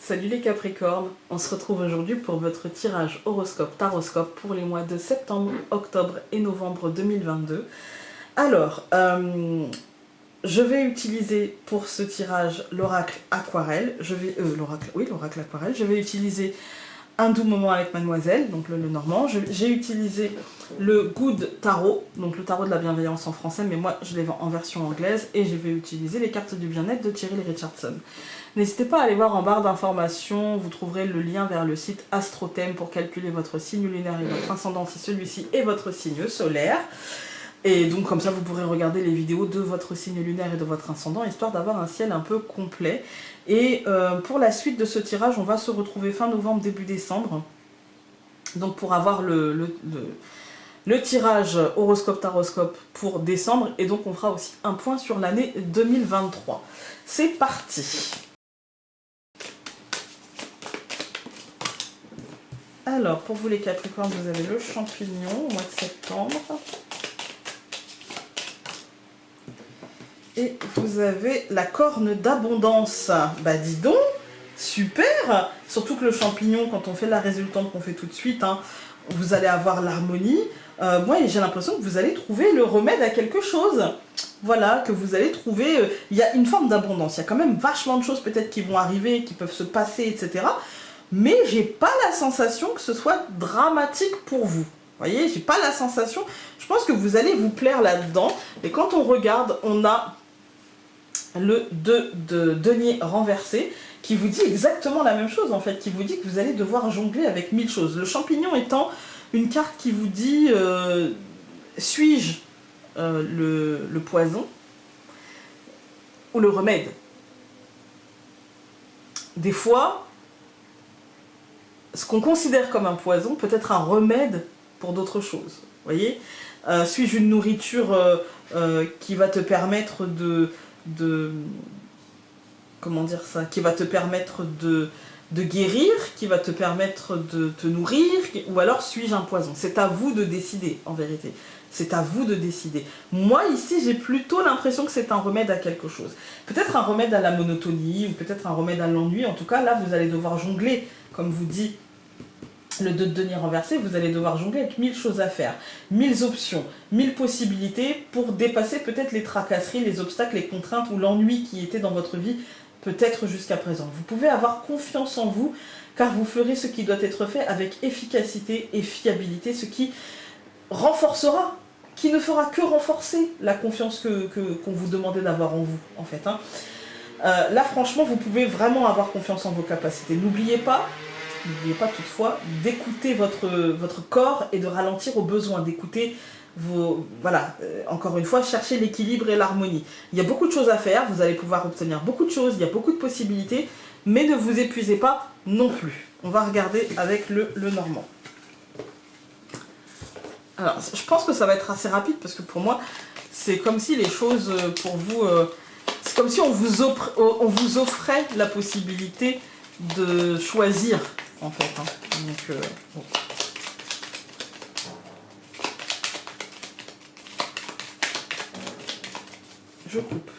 Salut les Capricornes, on se retrouve aujourd'hui pour votre tirage horoscope taroscope pour les mois de septembre, octobre et novembre 2022. Alors, je vais utiliser pour ce tirage l'oracle aquarelle, l'oracle aquarelle, je vais utiliser un doux moment avec mademoiselle, donc le normand. J'ai utilisé le Good Tarot, donc le tarot de la bienveillance en français, mais moi je l'ai en version anglaise, et je vais utiliser les cartes du bien-être de Thierry Richardson. N'hésitez pas à aller voir en barre d'informations, vous trouverez le lien vers le site AstroThème pour calculer votre signe lunaire et votre ascendant si celui-ci est votre signe solaire. Et donc comme ça vous pourrez regarder les vidéos de votre signe lunaire et de votre ascendant, histoire d'avoir un ciel un peu complet. Et pour la suite de ce tirage, on va se retrouver fin novembre, début décembre. Donc pour avoir le tirage horoscope-taroscope pour décembre. Et donc on fera aussi un point sur l'année 2023. C'est parti! Alors, pour vous les Capricornes, vous avez le champignon au mois de septembre. Et vous avez la corne d'abondance. Bah dis donc, super! Surtout que le champignon, quand on fait la résultante qu'on fait tout de suite, hein, vous allez avoir l'harmonie. Moi, j'ai l'impression que vous allez trouver le remède à quelque chose. Voilà, que vous allez trouver... il y a une forme d'abondance. Il y a quand même vachement de choses peut-être qui vont arriver, qui peuvent se passer, etc. Mais j'ai pas la sensation que ce soit dramatique pour vous. Vous voyez, j'ai pas la sensation... Je pense que vous allez vous plaire là-dedans. Et quand on regarde, on a le 2 de denier renversé qui vous dit exactement la même chose en fait, qui vous dit que vous allez devoir jongler avec 1000 choses. Le champignon étant une carte qui vous dit suis-je le poison ou le remède. Des fois, ce qu'on considère comme un poison peut être un remède pour d'autres choses. Vous voyez, suis-je une nourriture qui va te permettre comment dire ça, qui va te permettre de guérir, qui va te permettre de te nourrir, ou alors suis-je un poison? C'est à vous de décider, en vérité. C'est à vous de décider. Moi, ici, j'ai plutôt l'impression que c'est un remède à quelque chose. Peut-être un remède à la monotonie, ou peut-être un remède à l'ennui. En tout cas, là, vous allez devoir jongler, comme vous dit le 2 de denier renversé, vous allez devoir jongler avec 1000 choses à faire, 1000 options, 1000 possibilités pour dépasser peut-être les tracasseries, les obstacles, les contraintes ou l'ennui qui était dans votre vie peut-être jusqu'à présent. Vous pouvez avoir confiance en vous, car vous ferez ce qui doit être fait avec efficacité et fiabilité, ce qui renforcera, qui ne fera que renforcer la confiance qu'on vous demandait d'avoir en vous, en fait. Hein. Là, franchement, vous pouvez vraiment avoir confiance en vos capacités. N'oubliez pas toutefois d'écouter votre corps et de ralentir au besoin, d'écouter vos... Voilà, encore une fois, chercher l'équilibre et l'harmonie. Il y a beaucoup de choses à faire, vous allez pouvoir obtenir beaucoup de choses, il y a beaucoup de possibilités, mais ne vous épuisez pas non plus. On va regarder avec le normand. Alors, je pense que ça va être assez rapide, parce que pour moi, c'est comme si les choses, pour vous... c'est comme si on vous offrait la possibilité de choisir, en fait. Hein. Donc, bon. Je coupe.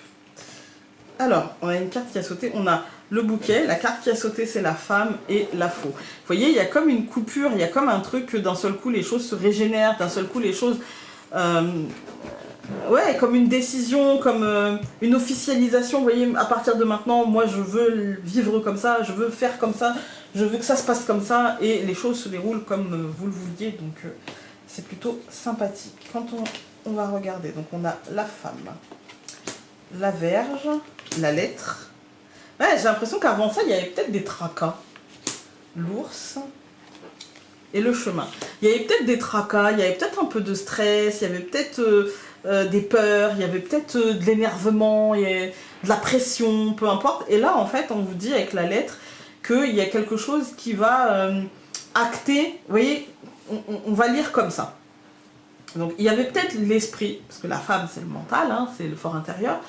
Alors, on a une carte qui a sauté, on a le bouquet, la carte qui a sauté c'est la femme et la faux. Vous voyez, il y a comme une coupure, il y a comme un truc que d'un seul coup les choses se régénèrent, d'un seul coup les choses... ouais, comme une décision, comme une officialisation, vous voyez, à partir de maintenant, moi je veux vivre comme ça, je veux faire comme ça, je veux que ça se passe comme ça, et les choses se déroulent comme vous le vouliez, donc c'est plutôt sympathique. Quand on va regarder, donc on a la femme, la Vierge, la lettre. Ouais, j'ai l'impression qu'avant ça, il y avait peut-être des tracas. L'ours et le chemin. Il y avait peut-être des tracas, il y avait peut-être un peu de stress, il y avait peut-être des peurs, il y avait peut-être de l'énervement, il y avait de la pression, peu importe. Et là, en fait, on vous dit avec la lettre qu'il y a quelque chose qui va acter. Vous voyez, on va lire comme ça. Donc il y avait peut-être l'esprit, parce que la femme c'est le mental, hein, c'est le fort intérieur,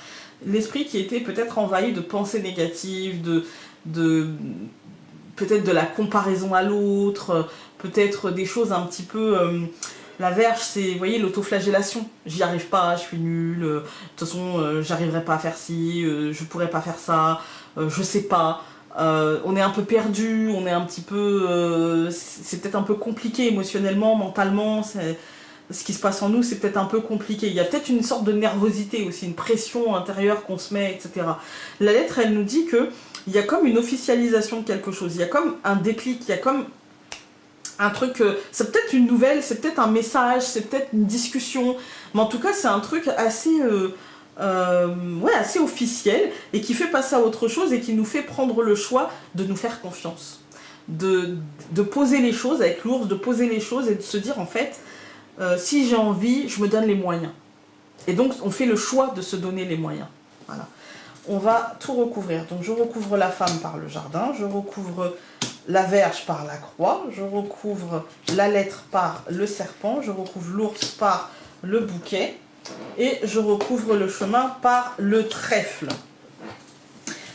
l'esprit qui était peut-être envahi de pensées négatives, peut-être de la comparaison à l'autre, peut-être des choses un petit peu... la Vierge c'est, vous voyez, l'autoflagellation, j'y arrive pas, je suis nulle, de toute façon j'arriverai pas à faire ci, je pourrais pas faire ça, je sais pas. on est un peu perdu, on est un petit peu... c'est peut-être un peu compliqué émotionnellement, mentalement, ce qui se passe en nous, c'est peut-être un peu compliqué. Il y a peut-être une sorte de nervosité aussi, une pression intérieure qu'on se met, etc. La lettre, elle nous dit que il y a comme une officialisation de quelque chose, il y a comme un déclic, il y a comme un truc, c'est peut-être une nouvelle, c'est peut-être un message, c'est peut-être une discussion, mais en tout cas c'est un truc assez, ouais, assez officiel et qui fait passer à autre chose et qui nous fait prendre le choix de nous faire confiance, de poser les choses avec l'ours, de poser les choses et de se dire en fait, si j'ai envie, je me donne les moyens. Et donc on fait le choix de se donner les moyens. Voilà. On va tout recouvrir. Donc je recouvre la femme par le jardin, je recouvre la Vierge par la croix, je recouvre la lettre par le serpent, je recouvre l'ours par le bouquet et je recouvre le chemin par le trèfle.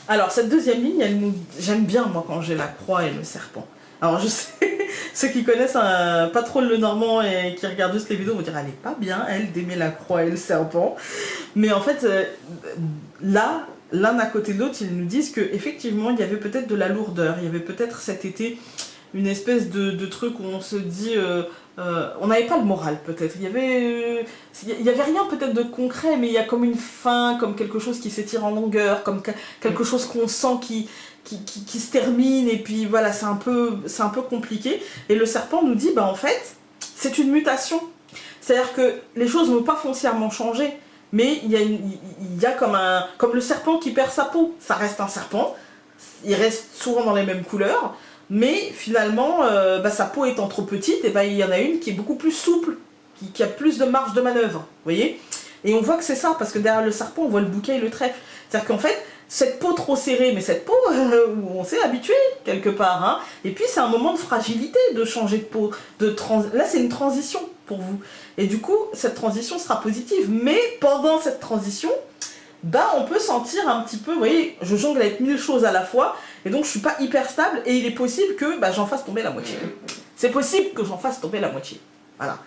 Alors cette deuxième ligne, j'aime bien moi quand j'ai la croix et le serpent. Alors je sais, ceux qui connaissent pas trop le Normand et qui regardent juste les vidéos vont dire elle est pas bien, elle, d'aimer la croix et le serpent. Mais en fait, là, l'un à côté de l'autre, ils nous disent qu'effectivement, il y avait peut-être de la lourdeur, il y avait peut-être cet été une espèce de truc où on se dit... on n'avait pas le moral peut-être, il y avait rien peut-être de concret, mais il y a comme une fin, comme quelque chose qui s'étire en longueur, comme quelque chose qu'on sent qui se termine, et puis voilà, c'est un peu compliqué. Et le serpent nous dit, bah en fait, c'est une mutation. C'est-à-dire que les choses ne vont pas foncièrement changer, mais il y a comme le serpent qui perd sa peau. Ça reste un serpent, il reste souvent dans les mêmes couleurs, mais finalement, sa peau étant trop petite, et il y en a une qui est beaucoup plus souple, qui a plus de marge de manœuvre, vous voyez. Et on voit que c'est ça, parce que derrière le serpent, on voit le bouquet et le trèfle. C'est-à-dire qu'en fait, cette peau trop serrée, mais cette peau où on s'est habitué quelque part, hein. Et puis c'est un moment de fragilité de changer de peau. Là c'est une transition pour vous. Et du coup, cette transition sera positive. Mais pendant cette transition, on peut sentir un petit peu, vous voyez, je jongle avec 1000 choses à la fois, et donc je suis pas hyper stable, et il est possible que j'en fasse tomber la moitié. C'est possible que j'en fasse tomber la moitié. Voilà.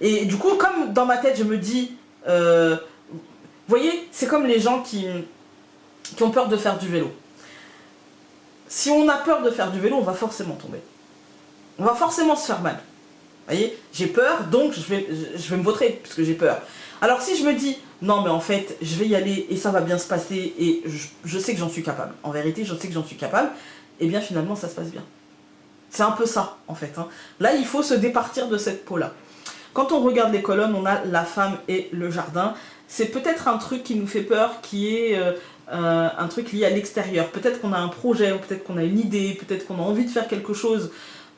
Et du coup, comme dans ma tête, je me dis, vous voyez, c'est comme les gens qui ont peur de faire du vélo. Si on a peur de faire du vélo, on va forcément tomber. On va forcément se faire mal. Vous voyez, j'ai peur, donc je vais me vautrer, parce que j'ai peur. Alors si je me dis, non mais en fait, je vais y aller, et ça va bien se passer, et je sais que j'en suis capable. En vérité, je sais que j'en suis capable, et bien finalement, ça se passe bien. C'est un peu ça, en fait. Hein. Là, il faut se départir de cette peau-là. Quand on regarde les colonnes, on a la femme et le jardin. C'est peut-être un truc qui nous fait peur, qui est un truc lié à l'extérieur. Peut-être qu'on a un projet, ou peut-être qu'on a une idée, peut-être qu'on a envie de faire quelque chose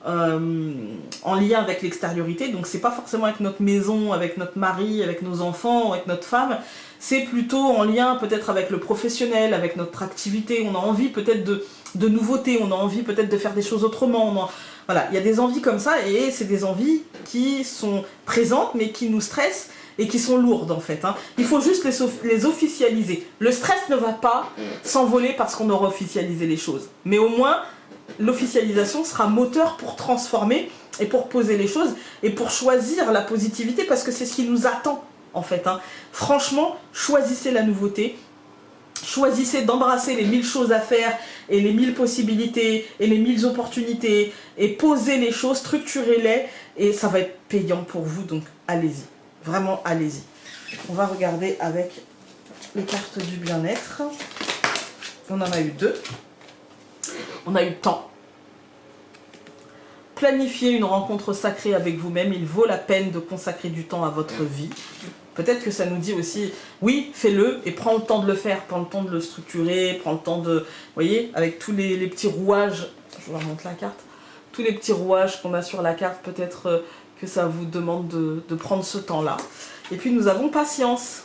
en lien avec l'extériorité. Donc c'est pas forcément avec notre maison, avec notre mari, avec nos enfants, avec notre femme. C'est plutôt en lien peut-être avec le professionnel, avec notre activité. On a envie peut-être de nouveautés, on a envie peut-être de faire des choses autrement. Voilà, il y a des envies comme ça, et c'est des envies qui sont présentes mais qui nous stressent et qui sont lourdes en fait. Hein. Il faut juste les officialiser. Le stress ne va pas s'envoler parce qu'on aura officialisé les choses. Mais au moins, l'officialisation sera moteur pour transformer et pour poser les choses et pour choisir la positivité, parce que c'est ce qui nous attend en fait. Hein. Franchement, choisissez la nouveauté. Choisissez d'embrasser les 1000 choses à faire et les 1000 possibilités et les 1000 opportunités, et posez les choses, structurez-les, et ça va être payant pour vous, donc allez-y, vraiment allez-y. On va regarder avec les cartes du bien-être. On en a eu 2. On a eu temps. Planifiez une rencontre sacrée avec vous-même, il vaut la peine de consacrer du temps à votre vie. Peut-être que ça nous dit aussi, oui, fais-le, et prends le temps de le faire, prends le temps de le structurer, prends le temps de... Vous voyez, avec tous les petits rouages, je vous remonte la carte, tous les petits rouages qu'on a sur la carte, peut-être que ça vous demande de prendre ce temps-là. Et puis nous avons patience,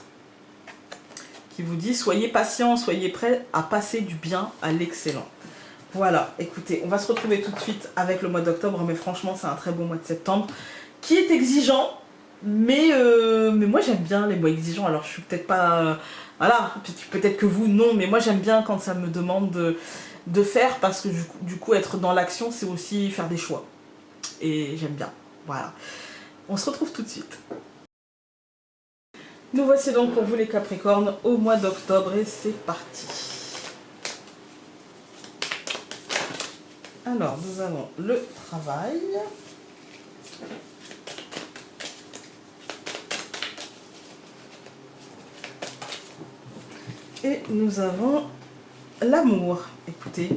qui vous dit, soyez patient, soyez prêts à passer du bien à l'excellent. Voilà, écoutez, on va se retrouver tout de suite avec le mois d'octobre, mais franchement, c'est un très beau mois de septembre, qui est exigeant, mais moi j'aime bien les mois exigeants. Alors je suis peut-être pas... voilà, peut-être que vous, non, mais moi j'aime bien quand ça me demande de faire, parce que du coup, être dans l'action, c'est aussi faire des choix. Et j'aime bien, voilà. On se retrouve tout de suite. Nous voici donc pour vous les Capricornes au mois d'octobre, et c'est parti. Alors, nous avons le travail. Et nous avons l'amour. Écoutez,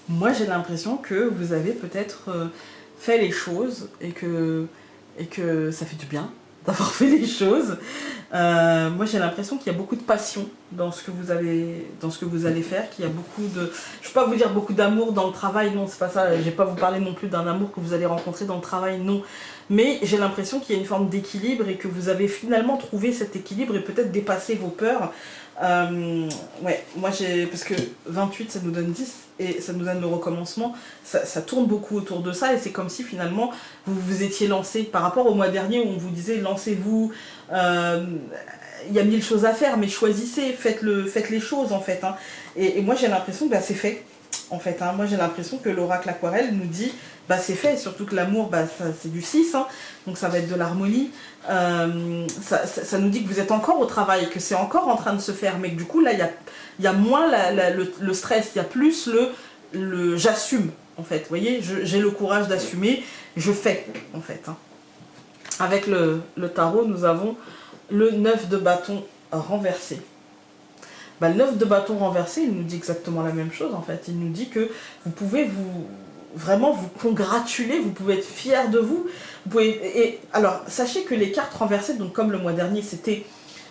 moi j'ai l'impression que vous avez peut-être fait les choses et que ça fait du bien d'avoir fait les choses. Moi j'ai l'impression qu'il y a beaucoup de passion dans ce que vous allez faire, qu'il y a beaucoup de... Je ne vais pas vous dire beaucoup d'amour dans le travail, non, c'est pas ça, je ne vais pas vous parler non plus d'un amour que vous allez rencontrer dans le travail, non. Mais j'ai l'impression qu'il y a une forme d'équilibre et que vous avez finalement trouvé cet équilibre et peut-être dépassé vos peurs. Ouais, moi j'ai... Parce que 28 ça nous donne 10 et ça nous donne le recommencement, ça tourne beaucoup autour de ça et c'est comme si finalement vous vous étiez lancé par rapport au mois dernier où on vous disait lancez-vous, il y a 1000 choses à faire mais choisissez, faites les choses en fait. Hein. Et moi j'ai l'impression que bah, c'est fait en fait. Hein. Moi j'ai l'impression que l'oracle aquarelle nous dit bah, c'est fait, surtout que l'amour bah, c'est du 6, hein, donc ça va être de l'harmonie. Ça nous dit que vous êtes encore au travail, que c'est encore en train de se faire, mais que du coup là il y a moins le stress, il y a plus le j'assume en fait, vous voyez, j'ai le courage d'assumer, je fais en fait. Hein. Avec le tarot nous avons le 9 de bâton renversé. Bah, le 9 de bâton renversé il nous dit exactement la même chose en fait, il nous dit que vous pouvez vraiment vous congratuler, vous pouvez être fier de vous. Et alors, sachez que les cartes renversées, donc comme le mois dernier,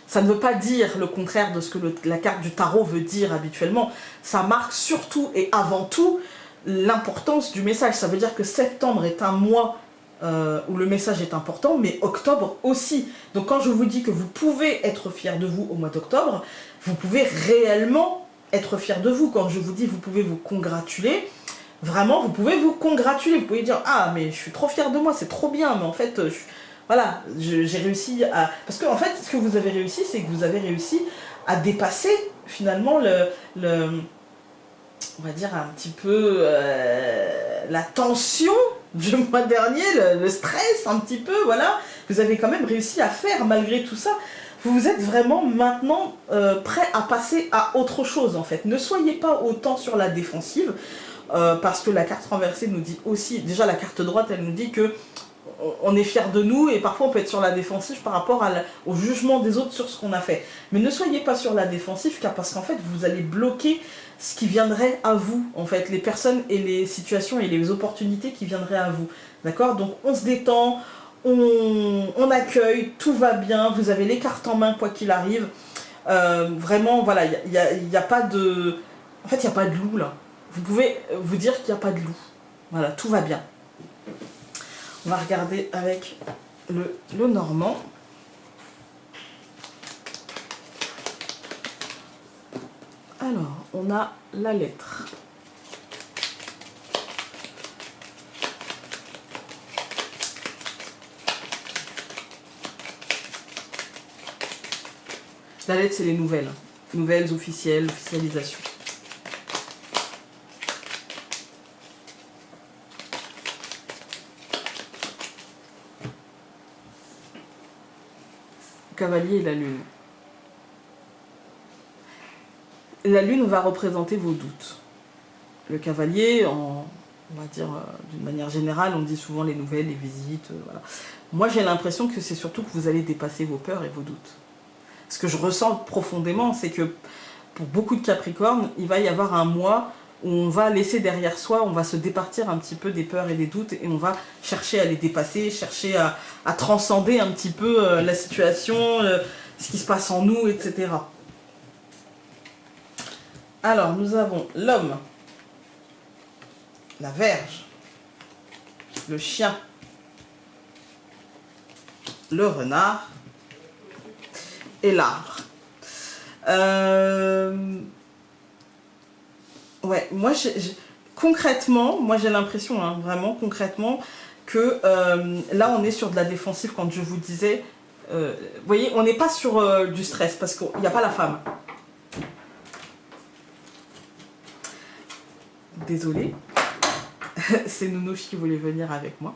ça ne veut pas dire le contraire de ce que la carte du tarot veut dire habituellement. Ça marque surtout et avant tout l'importance du message. Ça veut dire que septembre est un mois où le message est important, mais octobre aussi. Donc quand je vous dis que vous pouvez être fier de vous au mois d'octobre, vous pouvez réellement être fier de vous. Quand je vous dis vous pouvez vous congratuler, vraiment, vous pouvez vous congratuler, vous pouvez dire « Ah, mais je suis trop fière de moi, c'est trop bien, mais en fait, voilà, j'ai réussi à... » Parce qu'en fait, ce que vous avez réussi, c'est que vous avez réussi à dépasser, finalement, on va dire, un petit peu la tension du mois dernier, le stress, un petit peu, voilà. Vous avez quand même réussi à faire, malgré tout ça. Vous êtes vraiment maintenant prêt à passer à autre chose, en fait. Ne soyez pas autant sur la défensive. Parce que la carte renversée nous dit aussi, déjà la carte droite elle nous dit que on est fier de nous et parfois on peut être sur la défensive par rapport au jugement des autres sur ce qu'on a fait. Mais ne soyez pas sur la défensive car parce qu'en fait vous allez bloquer ce qui viendrait à vous, en fait, les personnes et les situations et les opportunités qui viendraient à vous. D'accord? Donc on se détend, on accueille, tout va bien, vous avez les cartes en main quoi qu'il arrive. Vraiment voilà, il y a pas de... En fait il n'y a pas de loup là. Vous pouvez vous dire qu'il n'y a pas de loup. Voilà, tout va bien. On va regarder avec le normand. Alors, on a la lettre. La lettre, c'est les nouvelles. Nouvelles officielles, officialisation. Cavalier et la lune. La lune va représenter vos doutes. Le cavalier, on va dire d'une manière générale, on dit souvent les nouvelles, les visites, voilà. Moi j'ai l'impression que c'est surtout que vous allez dépasser vos peurs et vos doutes. Ce que je ressens profondément, c'est que pour beaucoup de Capricornes, il va y avoir un mois où on va laisser derrière soi, on va se départir un petit peu des peurs et des doutes et on va chercher à les dépasser, chercher à transcender un petit peu la situation, ce qui se passe en nous, etc. Alors, nous avons l'homme, la Vierge, le chien, le renard et l'arbre. Ouais, moi, concrètement, moi j'ai l'impression, hein, vraiment concrètement, que là on est sur de la défensive quand je vous disais, vous voyez, on n'est pas sur du stress parce qu'il n'y a pas la femme. Désolée, c'est Nounouche qui voulait venir avec moi.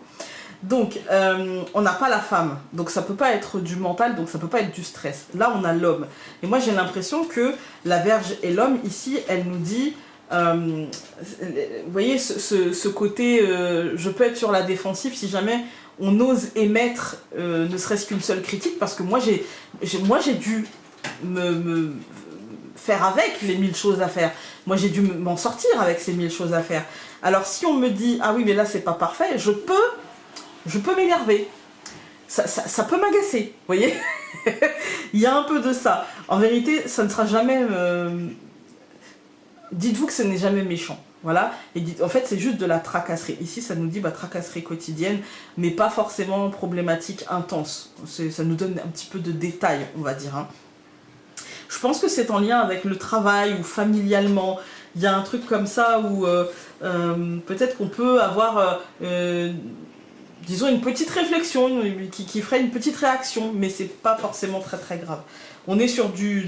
Donc, on n'a pas la femme, donc ça peut pas être du mental, donc ça peut pas être du stress. Là, on a l'homme. Et moi, j'ai l'impression que la Vierge et l'homme, ici, elle nous dit, Vous voyez, ce côté, je peux être sur la défensive si jamais on ose émettre ne serait-ce qu'une seule critique, parce que moi j'ai dû me faire avec les 1000 choses à faire. Moi j'ai dû m'en sortir avec ces 1000 choses à faire. Alors si on me dit, ah oui mais là c'est pas parfait, je peux m'énerver. Ça peut m'agacer, vous voyez. Il y a un peu de ça. En vérité, ça ne sera jamais... Dites-vous que ce n'est jamais méchant. Voilà. Et en fait, c'est juste de la tracasserie. Ici, ça nous dit tracasserie quotidienne, mais pas forcément problématique intense. Ça nous donne un petit peu de détails, on va dire. Hein. Je pense que c'est en lien avec le travail ou familialement. Il y a un truc comme ça où peut-être qu'on peut avoir... disons une petite réflexion qui ferait une petite réaction, mais c'est pas forcément très très grave. On est sur du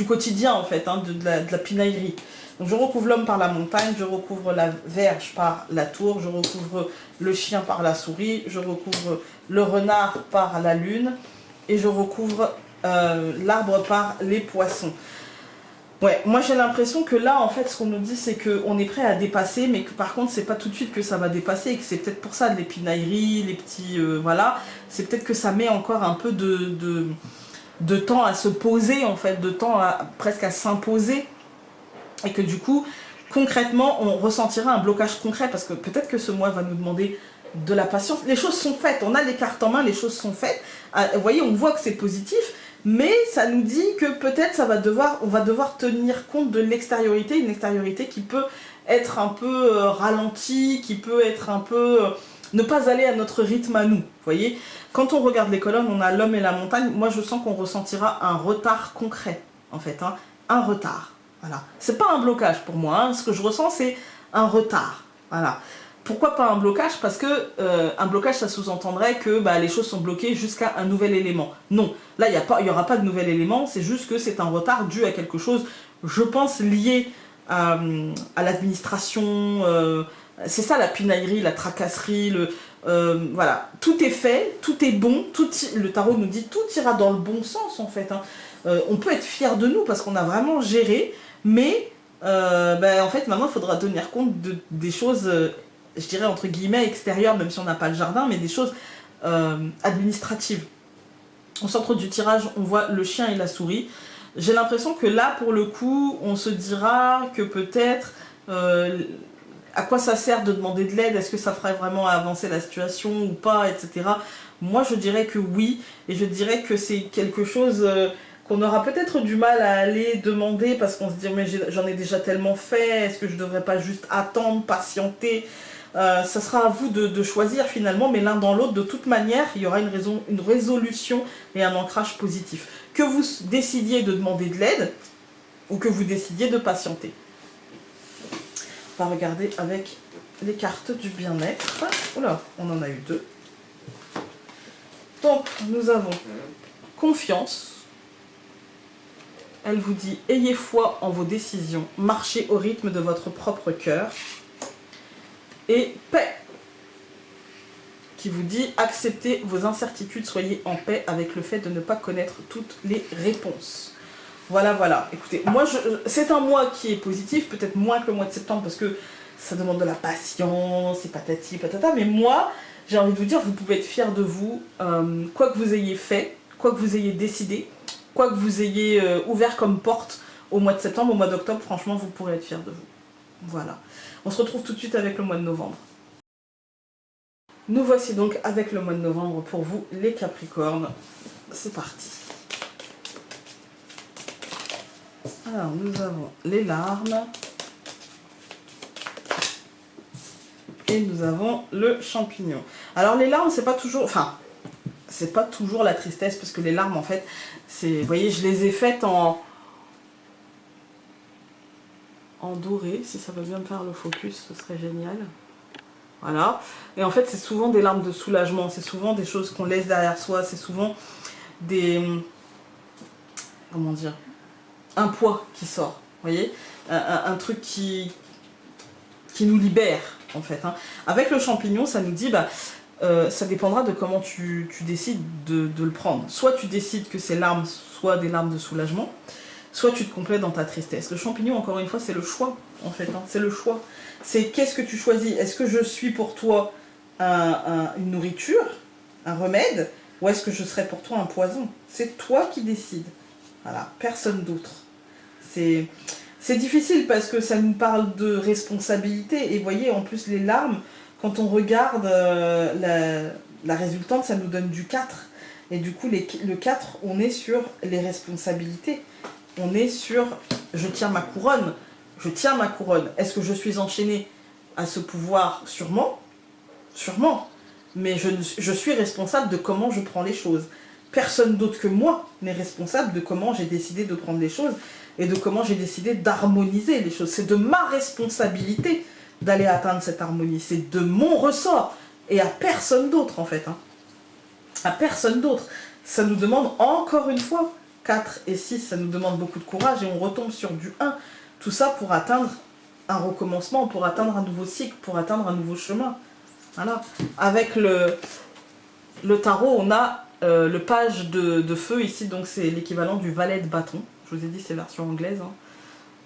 quotidien en fait, hein, de la pinaillerie. Donc je recouvre l'homme par la montagne, je recouvre la verge par la tour, je recouvre le chien par la souris, je recouvre le renard par la lune, et je recouvre l'arbre par les poissons. Ouais, moi j'ai l'impression que là, en fait, ce qu'on nous dit, c'est qu'on est prêt à dépasser, mais que par contre, c'est pas tout de suite que ça va dépasser, et que c'est peut-être pour ça, les pinailleries, les petits... voilà, c'est peut-être que ça met encore un peu de temps à se poser, en fait, de temps presque à s'imposer, et que du coup, concrètement, on ressentira un blocage concret, parce que peut-être que ce mois va nous demander de la patience. Les choses sont faites, on a les cartes en main, les choses sont faites. Vous voyez, on voit que c'est positif, mais ça nous dit que peut-être on va devoir tenir compte de l'extériorité, une extériorité qui peut être un peu ralentie, qui peut être un peu... ne pas aller à notre rythme à nous, vous voyez. Quand on regarde les colonnes, on a l'homme et la montagne, moi je sens qu'on ressentira un retard concret, en fait, hein, un retard, voilà. C'est pas un blocage pour moi, hein. Ce que je ressens c'est un retard, voilà. Pourquoi pas un blocage? Parce que un blocage, ça sous-entendrait que les choses sont bloquées jusqu'à un nouvel élément. Non, là, il n'y aura pas de nouvel élément, c'est juste que c'est un retard dû à quelque chose, je pense, lié à l'administration. C'est ça la pinaillerie, la tracasserie, voilà. Tout est fait, tout est bon, le tarot nous dit tout ira dans le bon sens, en fait. Hein. On peut être fier de nous parce qu'on a vraiment géré, mais en fait, maintenant, il faudra tenir compte des choses... je dirais entre guillemets extérieures, même si on n'a pas le jardin, mais des choses administratives. Au centre du tirage, on voit le chien et la souris. J'ai l'impression que là, pour le coup, on se dira que peut-être à quoi ça sert de demander de l'aide, est-ce que ça ferait vraiment avancer la situation ou pas, etc. Moi, je dirais que oui, et je dirais que c'est quelque chose... qu'on aura peut-être du mal à aller demander parce qu'on se dit mais j'en ai déjà tellement fait, est-ce que je devrais pas juste attendre, patienter? Ça sera à vous de choisir finalement, mais l'un dans l'autre, de toute manière, il y aura une résolution et un ancrage positif. Que vous décidiez de demander de l'aide ou que vous décidiez de patienter. On va regarder avec les cartes du bien-être. Oula, on en a eu deux. Donc, nous avons confiance. Elle vous dit, ayez foi en vos décisions, marchez au rythme de votre propre cœur. Et paix, qui vous dit, acceptez vos incertitudes, soyez en paix avec le fait de ne pas connaître toutes les réponses. Voilà, voilà. Écoutez, moi, c'est un mois qui est positif, peut-être moins que le mois de septembre, parce que ça demande de la patience, et patati, patata. Mais moi, j'ai envie de vous dire, vous pouvez être fiers de vous, quoi que vous ayez fait, quoi que vous ayez décidé, quoi que vous ayez ouvert comme porte au mois de septembre, au mois d'octobre, franchement, vous pourrez être fiers de vous. Voilà. On se retrouve tout de suite avec le mois de novembre. Nous voici donc avec le mois de novembre pour vous, les Capricornes. C'est parti. Alors, nous avons les larmes. Et nous avons le champignon. Alors, les larmes, c'est pas toujours... Enfin, c'est pas toujours la tristesse, parce que les larmes, en fait, c'est... Vous voyez, je les ai faites en doré. Si ça veut bien me faire le focus, ce serait génial. Voilà. Et en fait, c'est souvent des larmes de soulagement. C'est souvent des choses qu'on laisse derrière soi. C'est souvent des... Comment dire? Un poids qui sort. Vous voyez? Un truc qui nous libère, en fait. Hein. Avec le champignon, ça nous dit... ça dépendra de comment tu décides de le prendre. Soit tu décides que ces larmes soient des larmes de soulagement, soit tu te complais dans ta tristesse. Le champignon, encore une fois, c'est le choix, en fait, hein, c'est le choix. C'est qu'est-ce que tu choisis? Est-ce que je suis pour toi une nourriture, un remède, ou est-ce que je serai pour toi un poison? C'est toi qui décides. Voilà, personne d'autre. C'est difficile parce que ça nous parle de responsabilité. Et vous voyez, en plus, les larmes, quand on regarde la résultante, ça nous donne du 4. Et du coup, le 4, on est sur les responsabilités. On est sur je tiens ma couronne. Je tiens ma couronne. Est-ce que je suis enchaînée à ce pouvoir? Sûrement. Sûrement. Mais je suis responsable de comment je prends les choses. Personne d'autre que moi n'est responsable de comment j'ai décidé de prendre les choses et de comment j'ai décidé d'harmoniser les choses. C'est de ma responsabilité d'aller atteindre cette harmonie. C'est de mon ressort et à personne d'autre en fait. Hein. À personne d'autre. Ça nous demande encore une fois, 4 et 6, ça nous demande beaucoup de courage et on retombe sur du 1. Tout ça pour atteindre un recommencement, pour atteindre un nouveau cycle, pour atteindre un nouveau chemin. Voilà. Avec le tarot, on a le page de feu ici, donc c'est l'équivalent du valet de bâton. Je vous ai dit, c'est version anglaise. Hein.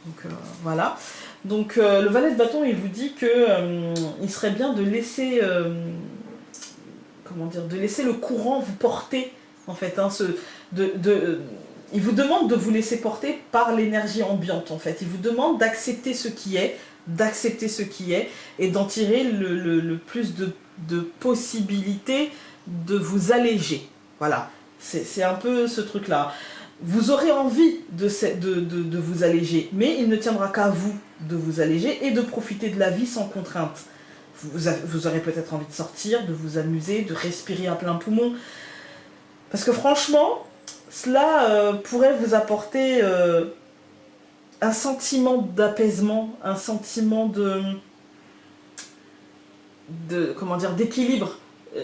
Donc voilà. Donc le valet de bâton, il vous dit que il serait bien de laisser, comment dire, de laisser le courant vous porter, en fait. Hein, il vous demande de vous laisser porter par l'énergie ambiante, en fait. Il vous demande d'accepter ce qui est, et d'en tirer le plus de possibilités de vous alléger. Voilà, c'est un peu ce truc-là. Vous aurez envie de vous alléger, mais il ne tiendra qu'à vous de vous alléger et de profiter de la vie sans contrainte. Vous aurez peut-être envie de sortir, de vous amuser, de respirer à plein poumon. Parce que franchement, cela pourrait vous apporter un sentiment d'apaisement, un sentiment comment dire, d'équilibre,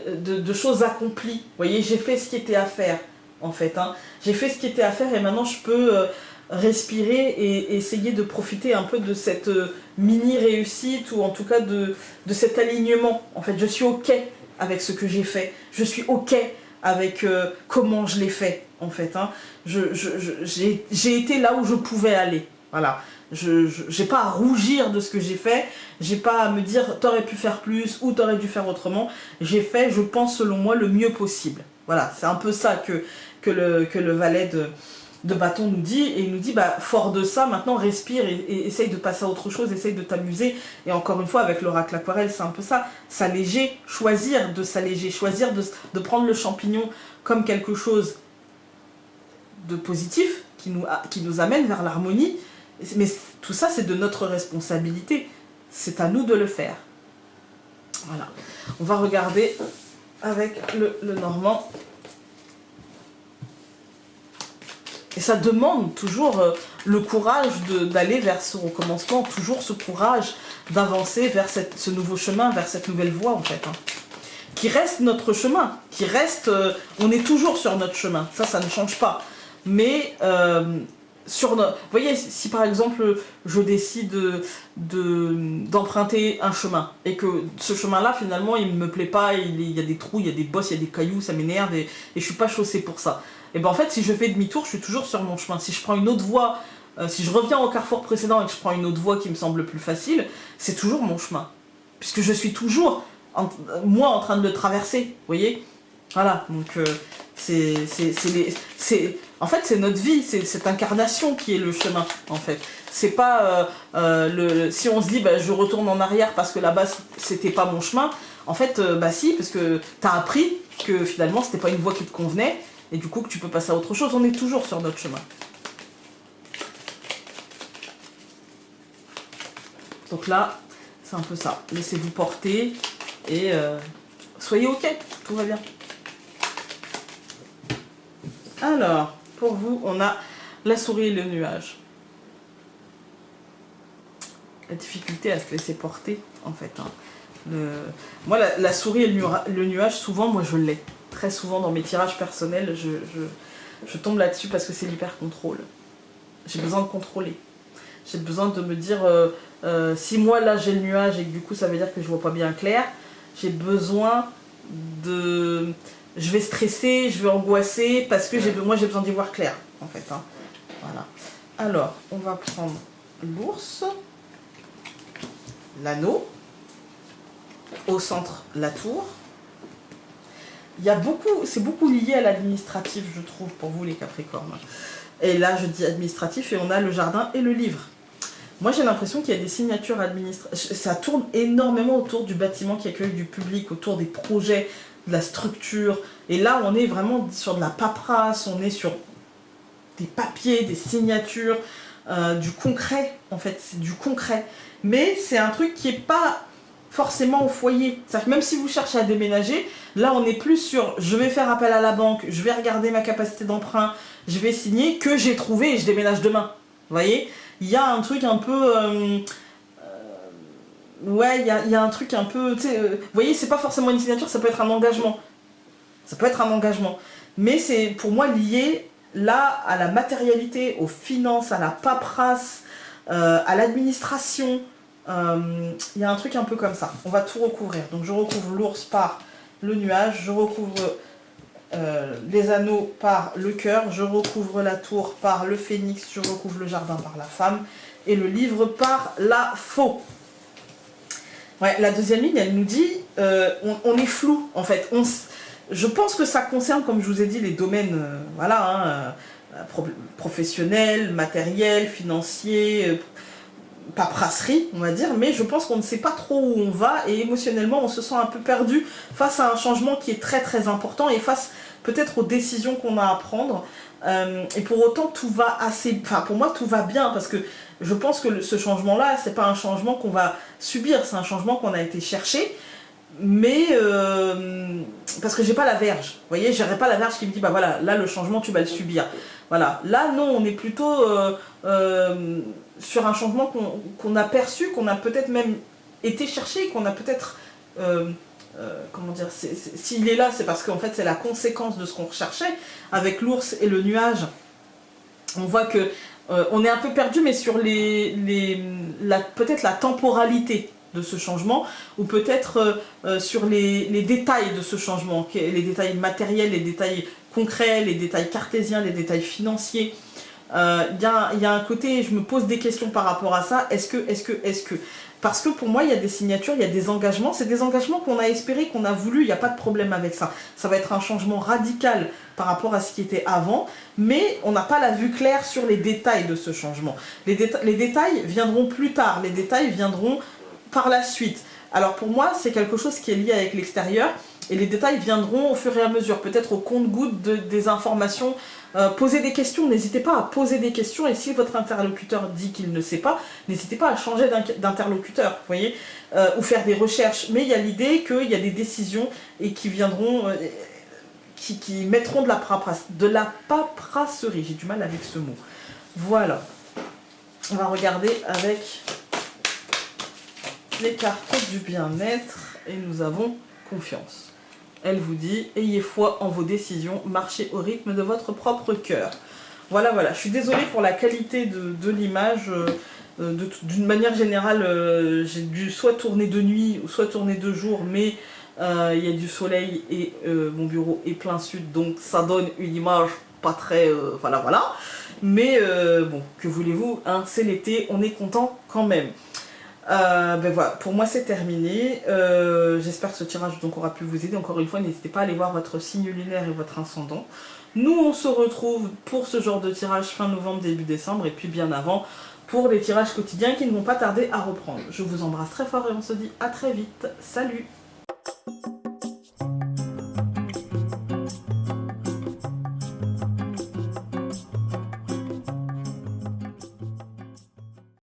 de choses accomplies. Vous voyez, j'ai fait ce qui était à faire, en fait. Hein. J'ai fait ce qui était à faire et maintenant je peux respirer et essayer de profiter un peu de cette mini-réussite ou en tout cas de cet alignement. En fait, je suis OK avec ce que j'ai fait. Je suis OK avec comment je l'ai fait, en fait. Hein. J'ai été là où je pouvais aller. Voilà. J'ai pas à rougir de ce que j'ai fait, j'ai pas à me dire t'aurais pu faire plus ou t'aurais dû faire autrement. J'ai fait, je pense selon moi, le mieux possible. Voilà, c'est un peu ça que le valet de bâton nous dit, et il nous dit, bah, fort de ça, maintenant respire et essaye de passer à autre chose, essaye de t'amuser. Et encore une fois, avec l'oracle aquarelle, c'est un peu ça, s'alléger, choisir de s'alléger, choisir de prendre le champignon comme quelque chose de positif qui nous amène vers l'harmonie. Mais tout ça, c'est de notre responsabilité. C'est à nous de le faire. Voilà. On va regarder avec le normand. Et ça demande toujours le courage d'aller vers ce recommencement, toujours ce courage d'avancer vers ce nouveau chemin, vers cette nouvelle voie, en fait. Hein. Qui reste notre chemin, qui reste... on est toujours sur notre chemin. Ça ne change pas. Mais... vous voyez, si par exemple je décide d'emprunter un chemin et que ce chemin-là finalement il me plaît pas, il y a des trous, il y a des bosses, il y a des cailloux, ça m'énerve et je suis pas chaussée pour ça. Et ben en fait si je fais demi-tour, je suis toujours sur mon chemin. Si je prends une autre voie, si je reviens au carrefour précédent et que je prends une autre voie qui me semble plus facile, c'est toujours mon chemin. Puisque je suis toujours, moi, en train de le traverser, vous voyez. Voilà, donc en fait, c'est notre vie, c'est cette incarnation qui est le chemin, en fait. C'est pas si on se dit, bah, je retourne en arrière parce que là-bas, c'était pas mon chemin. En fait, bah si, parce que t'as appris que finalement, c'était pas une voie qui te convenait, et du coup, que tu peux passer à autre chose. On est toujours sur notre chemin. Donc là, c'est un peu ça. Laissez-vous porter et soyez OK, tout va bien. Alors, pour vous, on a la souris et le nuage. La difficulté à se laisser porter, en fait. Hein. Moi, la souris et le nuage, souvent, moi, je l'ai. Très souvent, dans mes tirages personnels, je tombe là-dessus parce que c'est l'hyper-contrôle. J'ai besoin de contrôler. J'ai besoin de me dire, si moi, là, j'ai le nuage et que du coup, ça veut dire que je vois pas bien clair, j'ai besoin de... Je vais stresser, je vais angoisser parce que moi j'ai besoin d'y voir clair, en fait. Hein. Voilà. Alors, on va prendre l'ours, l'anneau, au centre, la tour. Il y a beaucoup, c'est beaucoup lié à l'administratif, je trouve, pour vous les Capricornes. Et là, je dis administratif et on a le jardin et le livre. Moi, j'ai l'impression qu'il y a des signatures administratives. Ça tourne énormément autour du bâtiment qui accueille du public, autour des projets, de la structure. Et là, on est vraiment sur de la paperasse, on est sur des papiers, des signatures, du concret, en fait, c'est du concret. Mais c'est un truc qui n'est pas forcément au foyer. C'est-à-dire que même si vous cherchez à déménager, là, on est plus sur je vais faire appel à la banque, je vais regarder ma capacité d'emprunt, je vais signer, que j'ai trouvé et je déménage demain. Vous voyez? Il y a un truc un peu... ouais, il y a un truc un peu... vous voyez, c'est pas forcément une signature, ça peut être un engagement. Ça peut être un engagement. Mais c'est pour moi lié là à la matérialité, aux finances, à la paperasse, à l'administration. Il y a un truc un peu comme ça. On va tout recouvrir. Donc je recouvre l'ours par le nuage, je recouvre les anneaux par le cœur, je recouvre la tour par le phénix, je recouvre le jardin par la femme et le livre par la faux. Ouais, la deuxième ligne, elle nous dit on est flou en fait. Je pense que ça concerne, comme je vous ai dit, les domaines voilà, professionnels, matériels, financiers, paperasserie, on va dire, mais je pense qu'on ne sait pas trop où on va et émotionnellement on se sent un peu perdu face à un changement qui est très très important et face peut-être aux décisions qu'on a à prendre. Et pour autant tout va assez, enfin pour moi tout va bien parce que je pense que ce changement là c'est pas un changement qu'on va subir, c'est un changement qu'on a été chercher, mais parce que j'ai pas la verge, vous voyez, j'aurais pas la verge qui me dit bah voilà, là le changement tu vas le subir, voilà, là non, on est plutôt sur un changement qu'on a perçu, qu'on a peut-être même été chercher, qu'on a peut-être comment dire, s'il est là c'est parce qu'en fait c'est la conséquence de ce qu'on recherchait. Avec l'ours et le nuage on voit que on est un peu perdu, mais sur peut-être la temporalité de ce changement, ou peut-être sur les détails de ce changement, les détails matériels, les détails concrets, les détails cartésiens, les détails financiers. Il y a un côté, je me pose des questions par rapport à ça, est-ce que parce que pour moi il y a des signatures, il y a des engagements, c'est des engagements qu'on a espérés, qu'on a voulu, il n'y a pas de problème avec ça. Ça va être un changement radical par rapport à ce qui était avant, mais on n'a pas la vue claire sur les détails de ce changement. Les détails viendront plus tard, les détails viendront par la suite. Alors pour moi c'est quelque chose qui est lié avec l'extérieur, et les détails viendront au fur et à mesure, peut-être au compte-gouttes des informations. Posez des questions, n'hésitez pas à poser des questions, et si votre interlocuteur dit qu'il ne sait pas, n'hésitez pas à changer d'interlocuteur, vous voyez, ou faire des recherches. Mais il y a l'idée qu'il y a des décisions et qui viendront, qui mettront de la paperasserie, j'ai du mal avec ce mot. Voilà, on va regarder avec les cartes du bien-être, et nous avons confiance. Elle vous dit, ayez foi en vos décisions, marchez au rythme de votre propre cœur. Voilà, voilà. Je suis désolée pour la qualité de l'image. D'une manière générale, j'ai dû soit tourner de nuit, ou soit tourner de jour, mais il y a du soleil et mon bureau est plein sud, donc ça donne une image pas très... voilà, voilà. Mais bon, que voulez-vous, hein, c'est l'été, on est content quand même. Ben voilà, pour moi c'est terminé. J'espère que ce tirage donc aura pu vous aider. Encore une fois, n'hésitez pas à aller voir votre signe lunaire et votre ascendant. Nous on se retrouve pour ce genre de tirage fin novembre, début décembre, et puis bien avant pour les tirages quotidiens qui ne vont pas tarder à reprendre. Je vous embrasse très fort et on se dit à très vite. Salut!